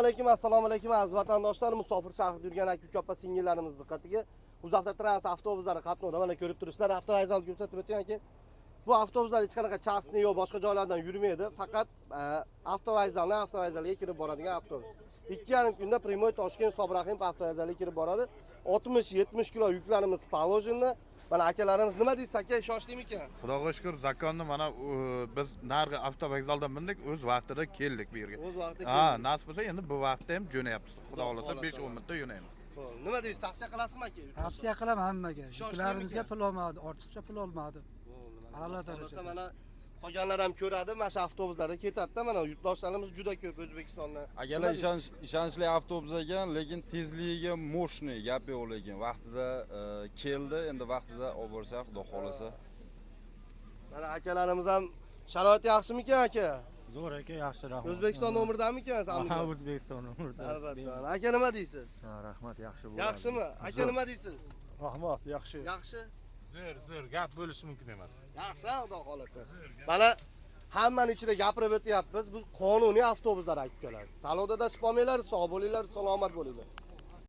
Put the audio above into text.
Assalomu alaykum aziz vatandoshlar, musofir shahrida yurgan aka uka singillarimiz diqqatiga Uzavto Trans avtobuslari qatnovida mana ko'rib turibsizlar, avtovokzal ko'rsatib o'tganki, bu avtobuslar hech qanaqa chastni yo'q, boshqa joylardan yurmaydi, faqat avtovokzalga kirib boradigan avtobus. 2,5 kunda Primoy Toshkent Sobrahimov avtovokzaliga kirib boradi. 60-70 kilo yuklarimiz poложено. Mana akalarimiz nima deysiz aka, ishonchlimikan? Xudoga shukr, zakonni mana biz nargi avtovokzaldan bindik, o'z vaqtida keldik bu yerga. O'z vaqtida Ha, keldik. nasib bo'lsa endi bu vaqtda ham jo'nayapmiz. Xudo xolasa 5-10 minutda jo'naymiz. Xo'p, nima deysiz, tavsiya qilasizmi aka? Tavsiya qilaman hammaga. Ishonchlimikan? Yuklarimizga pul olmadi, ortiqcha pul olmadi. A'lo darajada. Mana qolganlar ham ko'radi, mana shu avtobuslarda ketadi-da, mana yurtdoshlarimiz juda ko'p O'zbekistonda. Akalar ishonchli avtobus ekan, lekin tezligiga moshni gap yo'q, lekin vaqtida keldi, endi vaqtida olib borsak, xudo xolasa. Mana akalarimiz ham sharoit yaxshimikan aka? Zo'r aka, yaxshi, rahmat. O'zbekiston umridammikan Ha, O'zbekiston umrida. Albatta. Aka nima deysiz? Rahmat, yaxshi bo'ldi. Yaxshimi? Aka nima deysiz? Rahmat, yaxshi. Yaxshi. Zo'r gap bo'lishi mumkin emas. Yaxshi, xudo xolasa. Mana hammani ichida gapirib o'tyapmiz. Biz qonuniy avtobuslar aka ukalar. Talonda dashib olmanglar, sog' bo'linglar, salomat bo'linglar.